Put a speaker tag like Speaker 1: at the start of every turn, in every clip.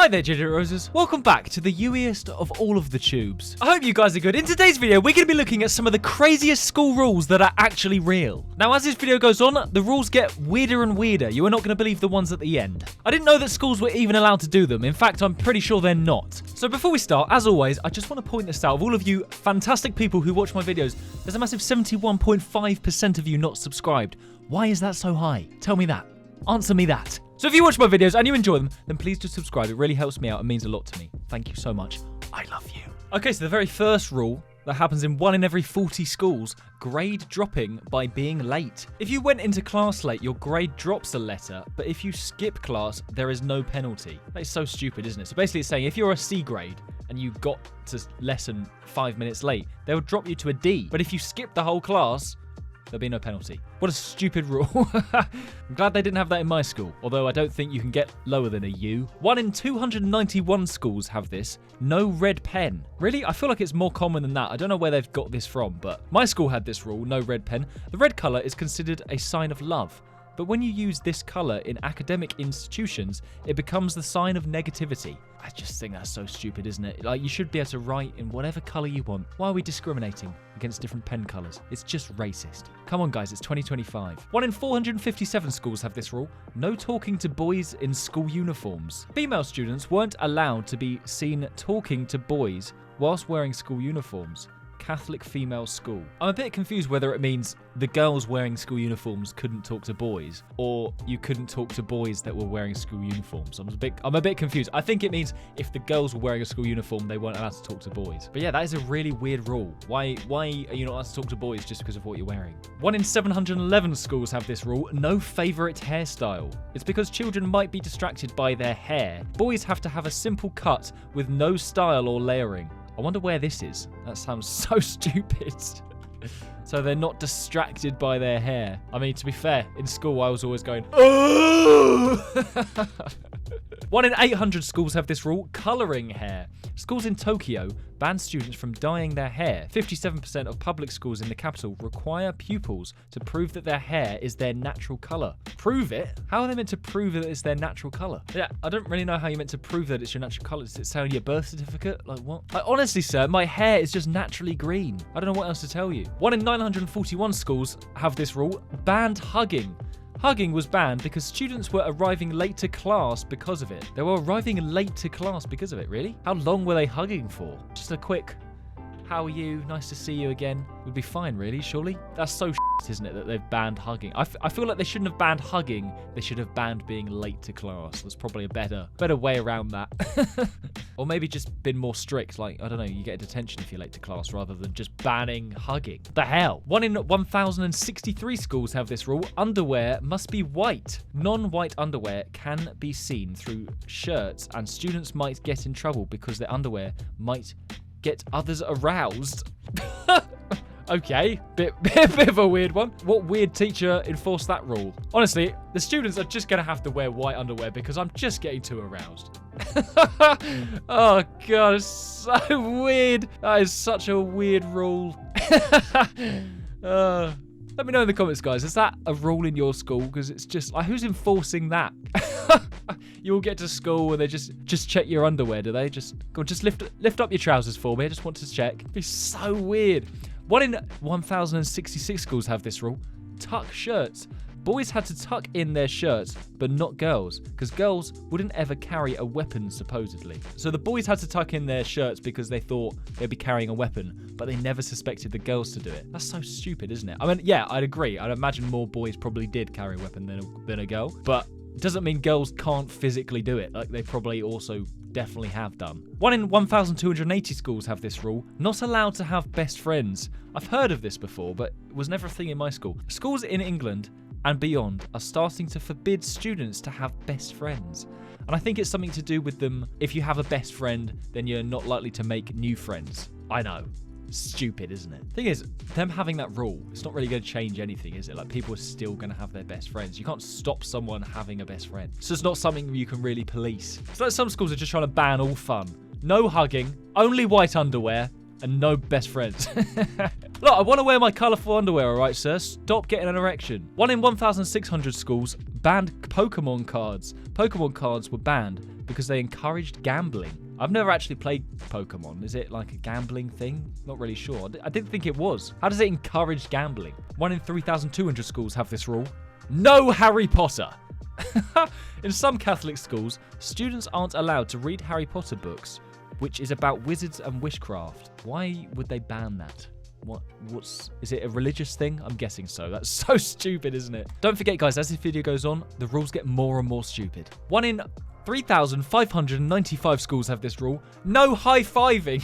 Speaker 1: Hi there, Ginger Roses. Welcome back to the U-iest of all of the tubes. I hope you guys are good. In today's video, we're going to be looking at some of the craziest school rules that are actually real. Now, as this video goes on, the rules get weirder and weirder. You are not going to believe the ones at the end. I didn't know that schools were even allowed to do them. In fact, I'm pretty sure they're not. So before we start, as always, I just want to point this out. Of all of you fantastic people who watch my videos, there's a massive 71.5% of you not subscribed. Why is that so high? Tell me that. Answer me that. So if you watch my videos and you enjoy them, then please just subscribe. It really helps me out. It means a lot to me. Thank you so much. I love you. Okay, so the very first rule that happens in 1 in every 40 schools, grade dropping by being late. If you went into class late, your grade drops a letter, but if you skip class, there is no penalty. That is so stupid, isn't it? So basically it's saying if you're a C grade and you got to lesson 5 minutes late, they'll drop you to a D. But if you skip the whole class, there'll be no penalty. What a stupid rule. I'm glad they didn't have that in my school, although I don't think you can get lower than a U. 1 in 291 schools have this. No red pen. Really? I feel like it's more common than that. I don't know where they've got this from, but my school had this rule, no red pen. The red colour is considered a sign of love. But when you use this colour in academic institutions, it becomes the sign of negativity. I just think that's so stupid, isn't it? Like, you should be able to write in whatever colour you want. Why are we discriminating against different pen colours? It's just racist. Come on, guys, it's 2025. 1 in 457 schools have this rule. No talking to boys in school uniforms. Female students weren't allowed to be seen talking to boys whilst wearing school uniforms. Catholic female school. I'm a bit confused whether it means the girls wearing school uniforms couldn't talk to boys, or you couldn't talk to boys that were wearing school uniforms. I'm a bit confused. I think it means if the girls were wearing a school uniform, they weren't allowed to talk to boys. But yeah, that is a really weird rule. Why are you not allowed to talk to boys just because of what you're wearing? 1 in 711 schools have this rule. No favorite hairstyle. It's because children might be distracted by their hair. Boys have to have a simple cut with no style or layering. I wonder where this is. That sounds so stupid. So they're not distracted by their hair. I mean, to be fair, in school I was always going, oh! 1 in 800 schools have this rule, colouring hair. Schools in Tokyo ban students from dyeing their hair. 57% of public schools in the capital require pupils to prove that their hair is their natural colour. Prove it? How are they meant to prove that it's their natural colour? Yeah, I don't really know how you're meant to prove that it's your natural colour. Does it say on your birth certificate? Like, what? Like, honestly, sir, my hair is just naturally green. I don't know what else to tell you. 1 in 941 schools have this rule, banned hugging. Hugging was banned because students were arriving late to class because of it. They were arriving late to class because of it, really? How long were they hugging for? Just a quick, how are you? Nice to see you again. Would be fine, really, surely? That's so shit, isn't it, that they've banned hugging? I feel like they shouldn't have banned hugging. They should have banned being late to class. There's probably a better way around that. Or maybe just been more strict. Like, I don't know, you get detention if you're late to class rather than just banning hugging. The hell? 1 in 1,063 schools have this rule. Underwear must be white. Non-white underwear can be seen through shirts, and students might get in trouble because their underwear might get others aroused. Okay, bit of a weird one. What weird teacher enforced that rule? Honestly, the students are just going to have to wear white underwear because I'm just getting too aroused. Oh, God, it's so weird. That is such a weird rule. Let me know in the comments, guys. Is that a rule in your school? Because it's just like, who's enforcing that? You all get to school and they just check your underwear, do they? Just lift up your trousers for me. I just want to check. It'd be so weird. 1 in 1,066 schools have this rule. Tuck shirts. Boys had to tuck in their shirts, but not girls, because girls wouldn't ever carry a weapon, supposedly. So the boys had to tuck in their shirts because they thought they'd be carrying a weapon, but they never suspected the girls to do it. That's so stupid, isn't it? I mean, yeah, I'd agree. I'd imagine more boys probably did carry a weapon than a girl, but it doesn't mean girls can't physically do it. Like, they probably also definitely have done. 1 in 1,280 schools have this rule. Not allowed to have best friends. I've heard of this before, but it was never a thing in my school. Schools in England and beyond are starting to forbid students to have best friends. And I think it's something to do with them. If you have a best friend, then you're not likely to make new friends. I know. Stupid, isn't it? Thing is, them having that rule, it's not really going to change anything, is it? Like, people are still going to have their best friends. You can't stop someone having a best friend. So it's not something you can really police. It's like some schools are just trying to ban all fun. No hugging, only white underwear, and no best friends. Look, I want to wear my colourful underwear, alright, sir? Stop getting an erection. 1 in 1,600 schools banned Pokemon cards. Pokemon cards were banned because they encouraged gambling. I've never actually played Pokemon. Is it like a gambling thing? Not really sure. I didn't think it was. How does it encourage gambling? 1 in 3,200 schools have this rule. No Harry Potter. In some Catholic schools, students aren't allowed to read Harry Potter books, which is about wizards and witchcraft. Why would they ban that? Is it a religious thing? I'm guessing so. That's so stupid, isn't it? Don't forget, guys, as this video goes on, the rules get more and more stupid. 1 in 3,595 schools have this rule. No high-fiving.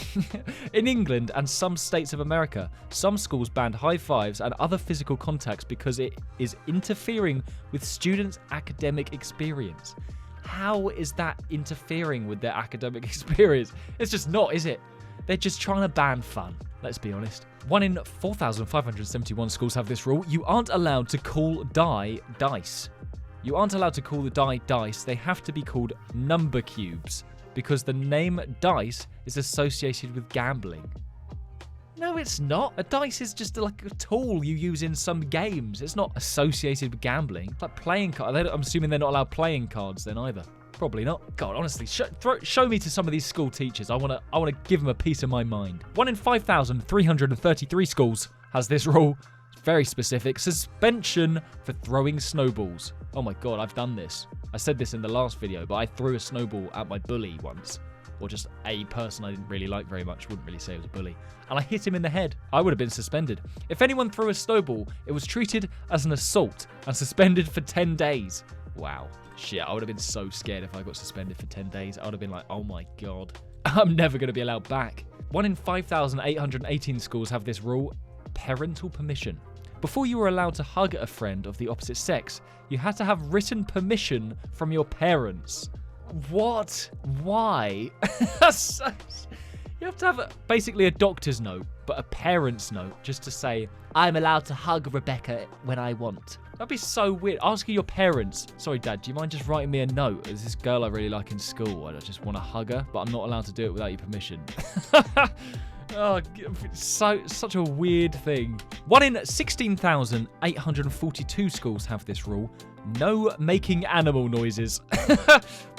Speaker 1: In England and some states of America, some schools banned high fives and other physical contacts because it is interfering with students' academic experience. How is that interfering with their academic experience? It's just not, is it? They're just trying to ban fun, let's be honest. 1 in 4,571 schools have this rule. You aren't allowed to call die dice. You aren't allowed to call the die dice. They have to be called number cubes because the name dice is associated with gambling. No, it's not. A dice is just like a tool you use in some games. It's not associated with gambling. It's like playing cards. I'm assuming they're not allowed playing cards then either. Probably not. God, honestly, show me to some of these school teachers. I want to give them a piece of my mind. 1 in 5,333 schools has this rule. It's very specific. Suspension for throwing snowballs. Oh my God, I've done this. I said this in the last video, but I threw a snowball at my bully once. Or just a person I didn't really like very much. Wouldn't really say it was a bully. And I hit him in the head. I would have been suspended. If anyone threw a snowball, it was treated as an assault and suspended for 10 days. Wow. Shit, I would have been so scared if I got suspended for 10 days. I would have been like, oh my God, I'm never going to be allowed back. 1 in 5,818 schools have this rule, parental permission. Before you were allowed to hug a friend of the opposite sex, you had to have written permission from your parents. What? Why? You have to have basically a doctor's note, but a parent's note, just to say, I'm allowed to hug Rebecca when I want. That'd be so weird. Asking your parents, sorry, Dad, do you mind just writing me a note? There's this girl I really like in school. I just want to hug her, but I'm not allowed to do it without your permission. Oh, such a weird thing. 1 in 16,842 schools have this rule. No making animal noises.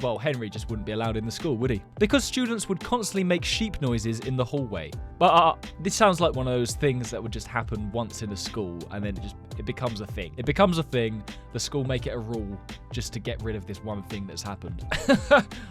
Speaker 1: Well, Henry just wouldn't be allowed in the school, would he? Because students would constantly make sheep noises in the hallway. But this sounds like one of those things that would just happen once in a school and then it becomes a thing. It becomes a thing. The school make it a rule just to get rid of this one thing that's happened.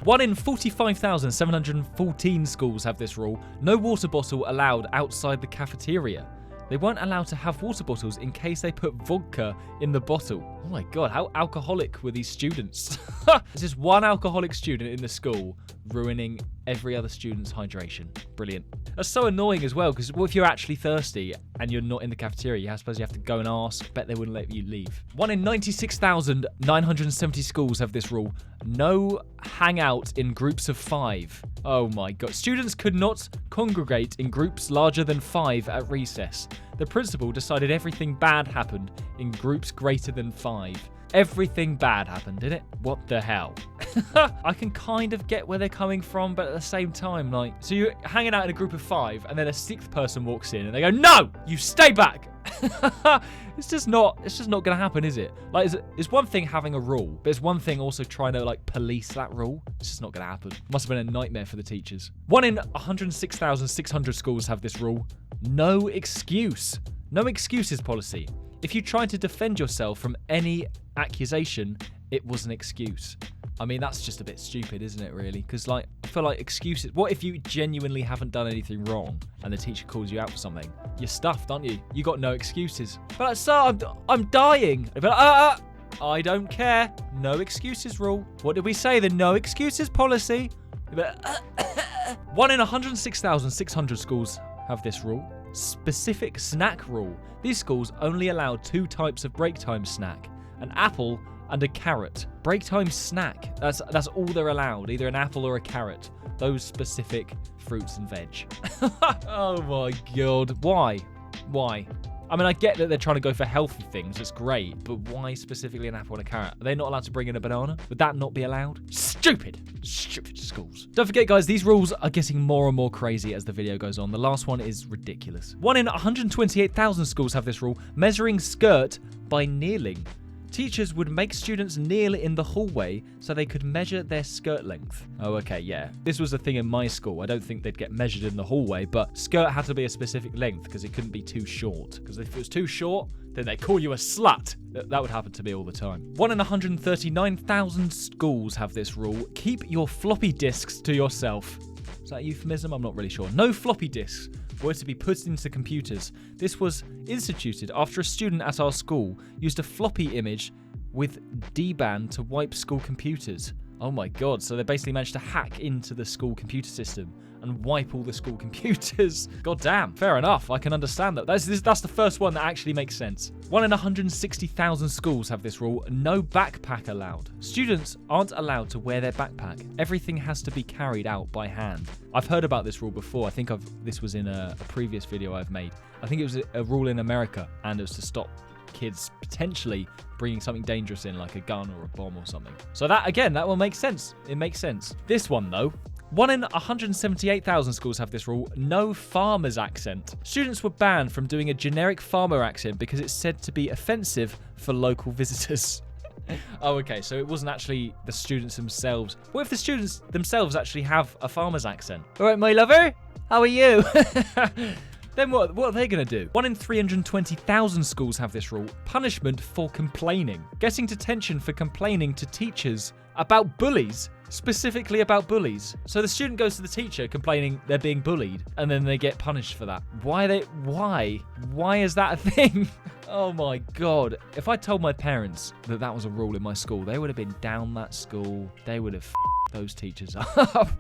Speaker 1: 1 in 45,714 schools have this rule. No water bottle allowed outside the cafeteria. They weren't allowed to have water bottles in case they put vodka in the bottle. Oh my God, how alcoholic were these students? There's just one alcoholic student in the school ruining every other student's hydration. Brilliant. That's so annoying as well, because what if you're actually thirsty and you're not in the cafeteria? I suppose you have to go and ask. Bet they wouldn't let you leave. 1 in 96,970 schools have this rule. No hangout in groups of 5. Oh my God. Students could not congregate in groups larger than 5 at recess. The principal decided everything bad happened in groups greater than 5. Everything bad happened, didn't it? What the hell? I can kind of get where they're coming from, but at the same time, like, so you're hanging out in a group of 5 and then a 6th person walks in and they go, no, you stay back. It's just not gonna happen, is it? Like, it's one thing having a rule, but it's one thing also trying to like police that rule. It's just not gonna happen. Must have been a nightmare for the teachers. 1 in 106,600 schools have this rule. No excuse. No excuses policy. If you tried to defend yourself from any accusation, it was an excuse. I mean, that's just a bit stupid, isn't it, really? Because, like, I feel like excuses... What if you genuinely haven't done anything wrong and the teacher calls you out for something? You're stuffed, aren't you? You got no excuses. But, like, sir, I'm dying. But, I don't care. No excuses rule. What did we say? The no excuses policy. But, 1 in 106,600 schools have this rule. Specific snack rule. These schools only allow 2 types of break time snack. An apple and a carrot. Break time snack. That's all they're allowed. Either an apple or a carrot. Those specific fruits and veg. Oh my God. Why? I mean, I get that they're trying to go for healthy things. It's great. But why specifically an apple and a carrot? Are they not allowed to bring in a banana? Would that not be allowed? Stupid schools. Don't forget, guys, these rules are getting more and more crazy as the video goes on. The last one is ridiculous. 1 in 128,000 schools have this rule. Measuring skirt by kneeling. Teachers would make students kneel in the hallway so they could measure their skirt length. Oh, okay, yeah. This was a thing in my school. I don't think they'd get measured in the hallway, but skirt had to be a specific length because it couldn't be too short. Because if it was too short, then they call you a slut. That would happen to me all the time. 1 in 139,000 schools have this rule. Keep your floppy disks to yourself. Is that a euphemism? I'm not really sure. No floppy disks were to be put into computers. This was instituted after a student at our school used a floppy image with D-ban to wipe school computers. Oh my god, so they basically managed to hack into the school computer system and wipe all the school computers. God damn, fair enough, I can understand that. That's the first one that actually makes sense. 1 in 160,000 schools have this rule, no backpack allowed. Students aren't allowed to wear their backpack. Everything has to be carried out by hand. I've heard about this rule before. I think this was in a previous video I've made. I think it was a rule in America, and it was to stop kids potentially bringing something dangerous in, like a gun or a bomb or something. So that, again, that will make sense. It makes sense. This one, though. 1 in 178,000 schools have this rule, no farmer's accent. Students were banned from doing a generic farmer accent because it's said to be offensive for local visitors. Oh, okay, so it wasn't actually the students themselves. What if the students themselves actually have a farmer's accent? All right, my lover, how are you? Then what are they going to do? 1 in 320,000 schools have this rule. Punishment for complaining. Getting detention for complaining to teachers about bullies. Specifically about bullies. So the student goes to the teacher complaining they're being bullied, and then they get punished for that. Why? Why is that a thing? Oh my god. If I told my parents that was a rule in my school, they would have been down that school. They would have those teachers up.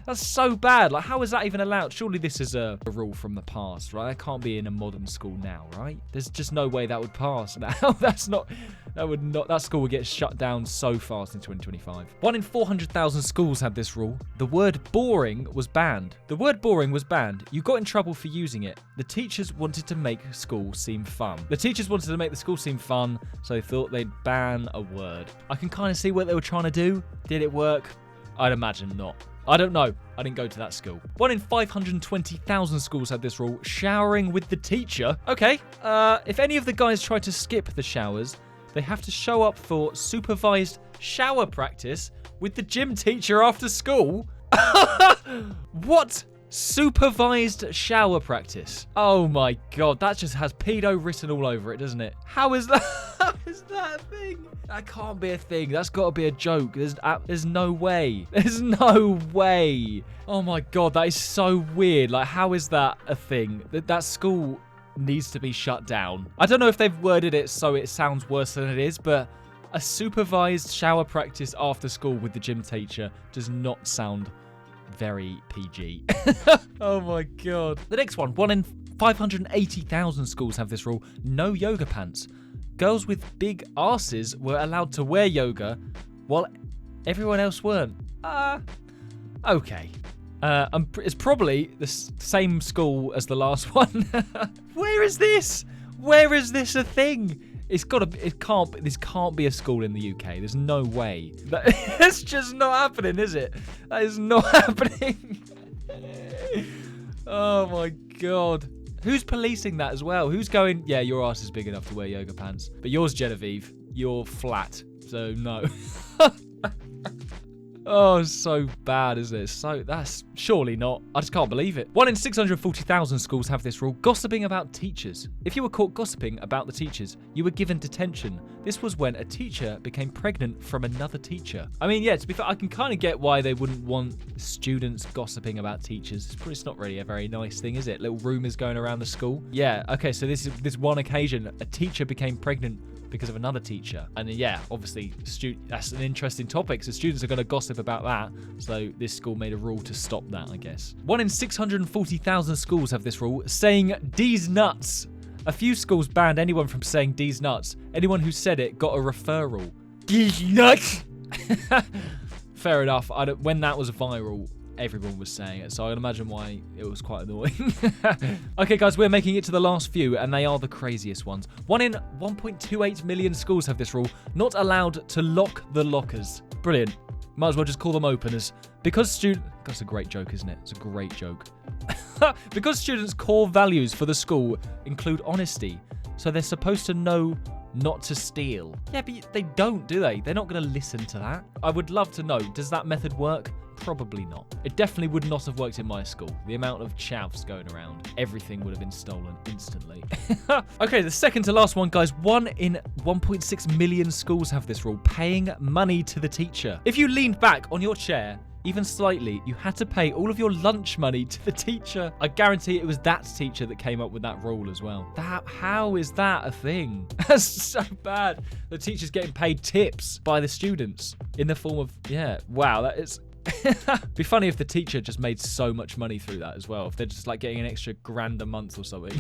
Speaker 1: That's so bad. Like, how is that even allowed? Surely this is a rule from the past, right? It can't be in a modern school now, right? There's just no way that would pass now. That school would get shut down so fast in 2025. 1 in 400,000 schools had this rule. The word boring was banned. The word boring was banned. You got in trouble for using it. The teachers wanted to make school seem fun. The teachers wanted to make the school seem fun, so they thought they'd ban a word. I can kind of see what they were trying to do. Did it work? I'd imagine not. I don't know. I didn't go to that school. 1 in 520,000 schools had this rule. Showering with the teacher. Okay. If any of the guys try to skip the showers, they have to show up for supervised shower practice with the gym teacher after school. What? Supervised shower practice. Oh my god, that just has pedo written all over it, doesn't it? How is that? How is that a thing? That can't be a thing. That's got to be a joke. There's no way. There's no way. Oh my god, that is so weird. Like, how is that a thing? That school needs to be shut down. I don't know if they've worded it so it sounds worse than it is, but a supervised shower practice after school with the gym teacher does not sound very PG. Oh my god. The next one. 1 in 580,000 schools have this rule. No yoga pants. Girls with big arses were allowed to wear yoga while everyone else weren't. Okay. It's probably the same school as the last one. Where is this? Where is this a thing? This can't be a school in the UK. There's no way. That's just not happening, is it? That is not happening. Oh my god. Who's policing that as well? Who's going, yeah, your ass is big enough to wear yoga pants. But yours, Genevieve, you're flat. So no. Oh, so bad, isn't it? So that's surely not. I just can't believe it. 1 in 640,000 schools have this rule. Gossiping about teachers. If you were caught gossiping about the teachers, you were given detention. This was when a teacher became pregnant from another teacher. I mean, yeah, to be fair, I can kind of get why they wouldn't want students gossiping about teachers. It's not really a very nice thing, is it? Little rumors going around the school. Yeah, okay, so this one occasion, a teacher became pregnant because of another teacher. And yeah, obviously, that's an interesting topic, so students are going to gossip about that. So this school made a rule to stop that, I guess. 1 in 640,000 schools have this rule, saying D's nuts. A few schools banned anyone from saying D's nuts. Anyone who said it got a referral. D's nuts! Fair enough. When that was viral, everyone was saying it, so I can imagine why it was quite annoying. Okay, guys, we're making it to the last few, and they are the craziest ones. 1 in 1.28 million schools have this rule. Not allowed to lock the lockers. Brilliant. Might as well just call them openers. Because that's a great joke, isn't it? It's a great joke. Because students' core values for the school include honesty, so they're supposed to know not to steal. Yeah, but they don't, do they? They're not going to listen to that. I would love to know, does that method work? Probably not. It definitely would not have worked in my school. The amount of chavs going around, everything would have been stolen instantly. Okay, the second to last one, guys. 1 in 1.6 million schools have this rule, paying money to the teacher. If you leaned back on your chair, even slightly, you had to pay all of your lunch money to the teacher. I guarantee it was that teacher that came up with that rule as well. How is that a thing? That's so bad. The teacher's getting paid tips by the students in the form of, yeah, wow, that is... Be funny if the teacher just made so much money through that as well. If they're just like getting an extra grand a month or something.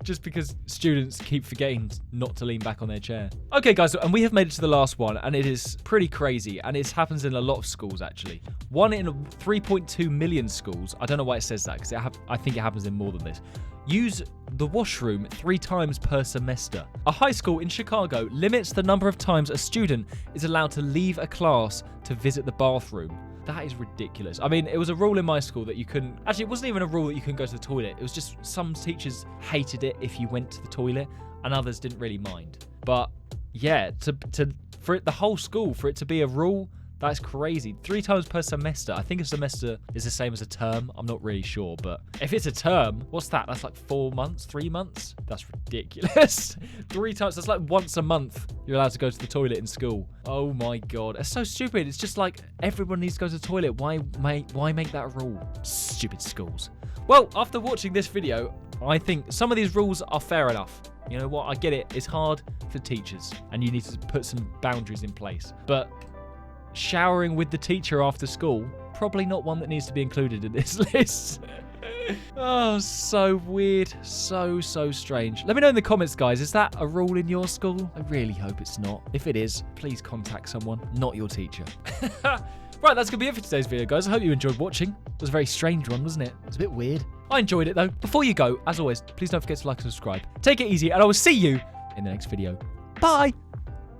Speaker 1: Just because students keep forgetting not to lean back on their chair. Okay, guys, and we have made it to the last one, and it is pretty crazy, and it happens in a lot of schools, actually. 1 in 3.2 million schools, I don't know why it says that, because I think it happens in more than this, use the washroom 3 times per semester. A high school in Chicago limits the number of times a student is allowed to leave a class to visit the bathroom. That is ridiculous. I mean, it was a rule in my school that you couldn't... Actually, it wasn't even a rule that you couldn't go to the toilet. It was just some teachers hated it if you went to the toilet, and others didn't really mind. But yeah, for the whole school, for it to be a rule, that's crazy. 3 times per semester. I think a semester is the same as a term. I'm not really sure, but if it's a term, what's that? That's like 4 months, 3 months? That's ridiculous. 3 times, that's like once a month you're allowed to go to the toilet in school. Oh my God. It's so stupid. It's just like everyone needs to go to the toilet. Why make that a rule? Stupid schools. Well, after watching this video, I think some of these rules are fair enough. You know what? I get it. It's hard for teachers and you need to put some boundaries in place. But showering with the teacher after school, probably not one that needs to be included in this list. Oh, so weird. So strange. Let me know in the comments, guys. Is that a rule in your school? I really hope it's not. If it is, please contact someone, not your teacher. Right, that's going to be it for today's video, guys. I hope you enjoyed watching. It was a very strange one, wasn't it? It was a bit weird. I enjoyed it, though. Before you go, as always, please don't forget to like and subscribe. Take it easy, and I will see you in the next video. Bye!